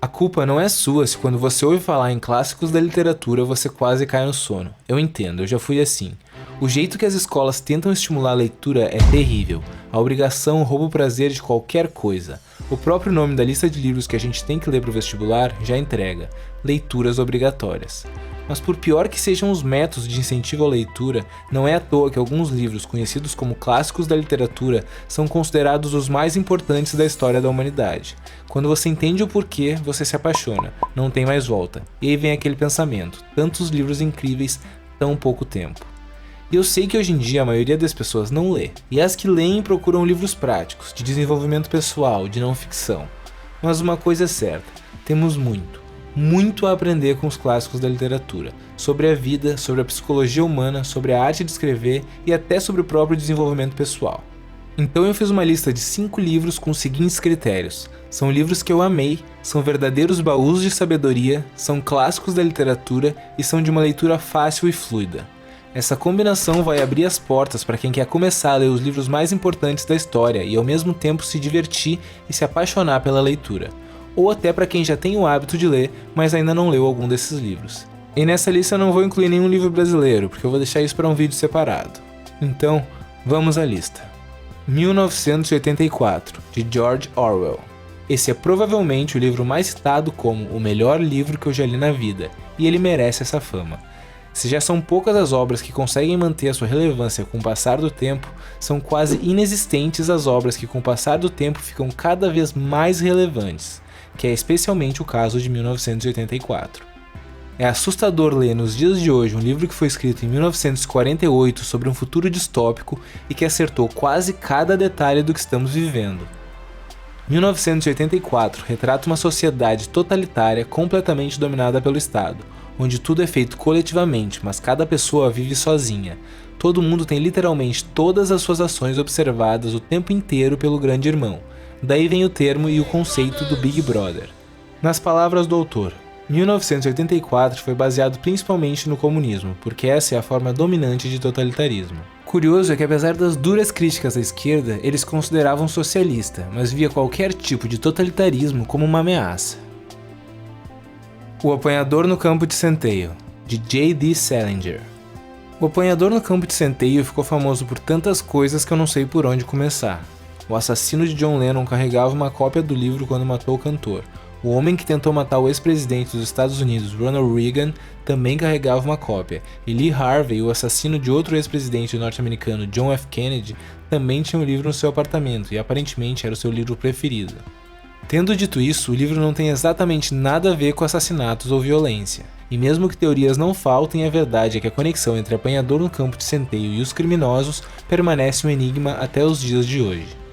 A culpa não é sua se quando você ouve falar em clássicos da literatura você quase cai no sono. Eu entendo, eu já fui assim. O jeito que as escolas tentam estimular a leitura é terrível. A obrigação rouba o prazer de qualquer coisa. O próprio nome da lista de livros que a gente tem que ler para o vestibular já entrega: leituras obrigatórias. Mas por pior que sejam os métodos de incentivo à leitura, não é à toa que alguns livros conhecidos como clássicos da literatura são considerados os mais importantes da história da humanidade. Quando você entende o porquê, você se apaixona, não tem mais volta. E aí vem aquele pensamento: tantos livros incríveis, tão pouco tempo. E eu sei que hoje em dia a maioria das pessoas não lê, e as que leem procuram livros práticos, de desenvolvimento pessoal, de não ficção. Mas uma coisa é certa: temos muito a aprender com os clássicos da literatura, sobre a vida, sobre a psicologia humana, sobre a arte de escrever e até sobre o próprio desenvolvimento pessoal. Então eu fiz uma lista de 5 livros com os seguintes critérios. São livros que eu amei, são verdadeiros baús de sabedoria, são clássicos da literatura e são de uma leitura fácil e fluida. Essa combinação vai abrir as portas para quem quer começar a ler os livros mais importantes da história e ao mesmo tempo se divertir e se apaixonar pela leitura. Ou até para quem já tem o hábito de ler, mas ainda não leu algum desses livros. E nessa lista eu não vou incluir nenhum livro brasileiro, porque eu vou deixar isso para um vídeo separado. Então, vamos à lista. 1984, de George Orwell. Esse é provavelmente o livro mais citado como o melhor livro que eu já li na vida, e ele merece essa fama. Se já são poucas as obras que conseguem manter a sua relevância com o passar do tempo, são quase inexistentes as obras que com o passar do tempo ficam cada vez mais relevantes, que é especialmente o caso de 1984. É assustador ler nos dias de hoje um livro que foi escrito em 1948 sobre um futuro distópico e que acertou quase cada detalhe do que estamos vivendo. 1984 retrata uma sociedade totalitária completamente dominada pelo Estado, onde tudo é feito coletivamente, mas cada pessoa vive sozinha. Todo mundo tem literalmente todas as suas ações observadas o tempo inteiro pelo grande irmão. Daí vem o termo e o conceito do Big Brother. Nas palavras do autor, 1984 foi baseado principalmente no comunismo, porque essa é a forma dominante de totalitarismo. Curioso é que apesar das duras críticas à esquerda, eles consideravam socialista, mas via qualquer tipo de totalitarismo como uma ameaça. O Apanhador no Campo de Centeio, de J.D. Salinger. O Apanhador no Campo de Centeio ficou famoso por tantas coisas que eu não sei por onde começar. O assassino de John Lennon carregava uma cópia do livro quando matou o cantor. O homem que tentou matar o ex-presidente dos Estados Unidos, Ronald Reagan, também carregava uma cópia. E Lee Harvey, o assassino de outro ex-presidente norte-americano, John F. Kennedy, também tinha um livro no seu apartamento e aparentemente era o seu livro preferido. Tendo dito isso, o livro não tem exatamente nada a ver com assassinatos ou violência. E mesmo que teorias não faltem, a verdade é que a conexão entre Apanhador no Campo de Centeio e os criminosos permanece um enigma até os dias de hoje.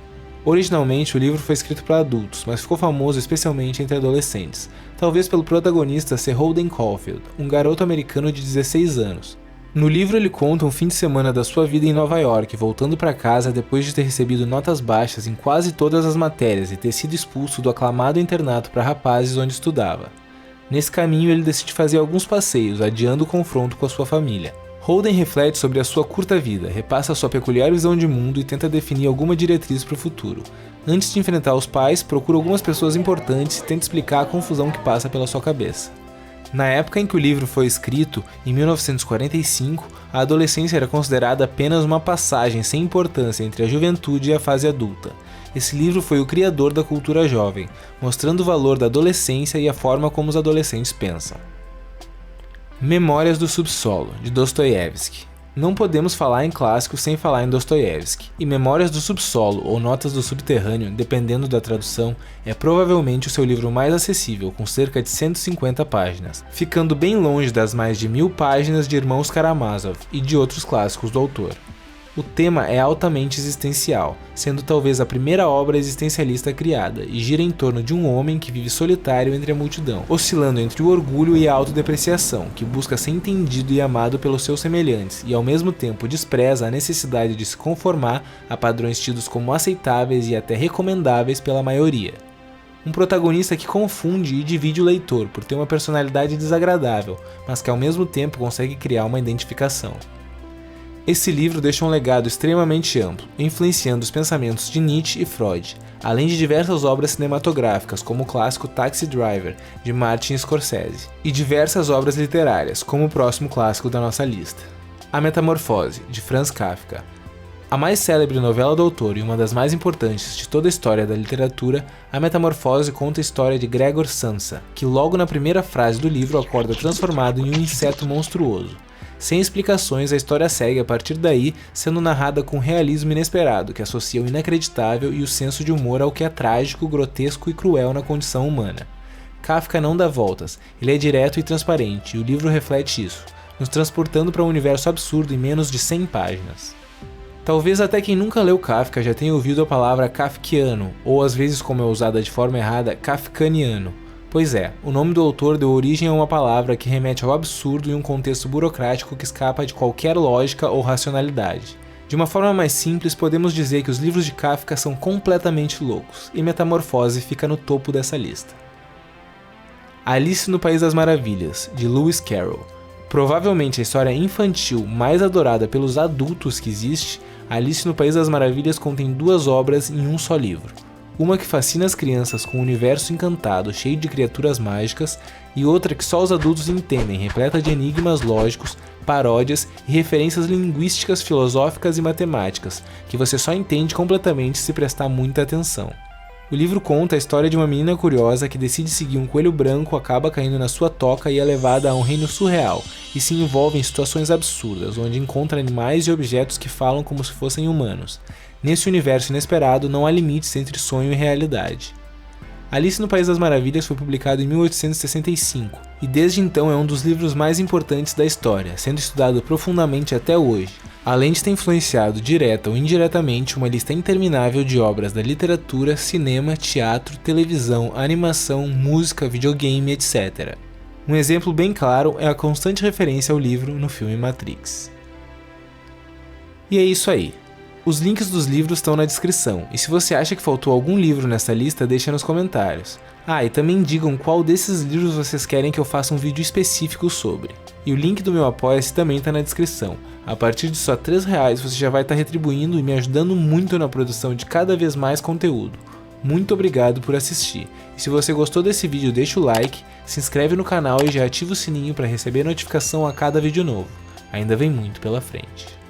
Originalmente, o livro foi escrito para adultos, mas ficou famoso especialmente entre adolescentes, talvez pelo protagonista ser Holden Caulfield, um garoto americano de 16 anos. No livro ele conta um fim de semana da sua vida em Nova York, voltando para casa depois de ter recebido notas baixas em quase todas as matérias e ter sido expulso do aclamado internato para rapazes onde estudava. Nesse caminho ele decide fazer alguns passeios, adiando o confronto com a sua família. Holden reflete sobre a sua curta vida, repassa sua peculiar visão de mundo e tenta definir alguma diretriz para o futuro. Antes de enfrentar os pais, procura algumas pessoas importantes e tenta explicar a confusão que passa pela sua cabeça. Na época em que o livro foi escrito, em 1945, a adolescência era considerada apenas uma passagem sem importância entre a juventude e a fase adulta. Esse livro foi o criador da cultura jovem, mostrando o valor da adolescência e a forma como os adolescentes pensam. Memórias do Subsolo, de Dostoiévski. Não podemos falar em clássicos sem falar em Dostoiévski, e Memórias do Subsolo ou Notas do Subterrâneo, dependendo da tradução, é provavelmente o seu livro mais acessível, com cerca de 150 páginas, ficando bem longe das mais de 1000 páginas de Irmãos Karamazov e de outros clássicos do autor. O tema é altamente existencial, sendo talvez a primeira obra existencialista criada, e gira em torno de um homem que vive solitário entre a multidão, oscilando entre o orgulho e a autodepreciação, que busca ser entendido e amado pelos seus semelhantes, e ao mesmo tempo despreza a necessidade de se conformar a padrões tidos como aceitáveis e até recomendáveis pela maioria. Um protagonista que confunde e divide o leitor por ter uma personalidade desagradável, mas que ao mesmo tempo consegue criar uma identificação. Esse livro deixa um legado extremamente amplo, influenciando os pensamentos de Nietzsche e Freud, além de diversas obras cinematográficas, como o clássico Taxi Driver, de Martin Scorsese, e diversas obras literárias, como o próximo clássico da nossa lista, A Metamorfose, de Franz Kafka. A mais célebre novela do autor e uma das mais importantes de toda a história da literatura, A Metamorfose conta a história de Gregor Samsa, que logo na primeira frase do livro acorda transformado em um inseto monstruoso. Sem explicações, a história segue a partir daí, sendo narrada com um realismo inesperado, que associa o inacreditável e o senso de humor ao que é trágico, grotesco e cruel na condição humana. Kafka não dá voltas, ele é direto e transparente, e o livro reflete isso, nos transportando para um universo absurdo em menos de 100 páginas. Talvez até quem nunca leu Kafka já tenha ouvido a palavra kafkiano, ou às vezes, como é usada de forma errada, kafkaniano. Pois é, o nome do autor deu origem a uma palavra que remete ao absurdo e um contexto burocrático que escapa de qualquer lógica ou racionalidade. De uma forma mais simples, podemos dizer que os livros de Kafka são completamente loucos, e Metamorfose fica no topo dessa lista. Alice no País das Maravilhas, de Lewis Carroll. Provavelmente a história infantil mais adorada pelos adultos que existe, Alice no País das Maravilhas contém 2 obras em um só livro. Uma que fascina as crianças com um universo encantado cheio de criaturas mágicas, e outra que só os adultos entendem, repleta de enigmas lógicos, paródias e referências linguísticas, filosóficas e matemáticas, que você só entende completamente se prestar muita atenção. O livro conta a história de uma menina curiosa que decide seguir um coelho branco, acaba caindo na sua toca e é levada a um reino surreal, e se envolve em situações absurdas, onde encontra animais e objetos que falam como se fossem humanos. Nesse universo inesperado, não há limites entre sonho e realidade. Alice no País das Maravilhas foi publicado em 1865, e desde então é um dos livros mais importantes da história, sendo estudado profundamente até hoje, além de ter influenciado direta ou indiretamente uma lista interminável de obras da literatura, cinema, teatro, televisão, animação, música, videogame, etc. Um exemplo bem claro é a constante referência ao livro no filme Matrix. E é isso aí. Os links dos livros estão na descrição, e se você acha que faltou algum livro nessa lista, deixa nos comentários. E também digam qual desses livros vocês querem que eu faça um vídeo específico sobre. E o link do meu Apoia-se também está na descrição. A partir de só R$3 você já vai estar retribuindo e me ajudando muito na produção de cada vez mais conteúdo. Muito obrigado por assistir. E se você gostou desse vídeo, deixa o like, se inscreve no canal e já ativa o sininho para receber notificação a cada vídeo novo. Ainda vem muito pela frente.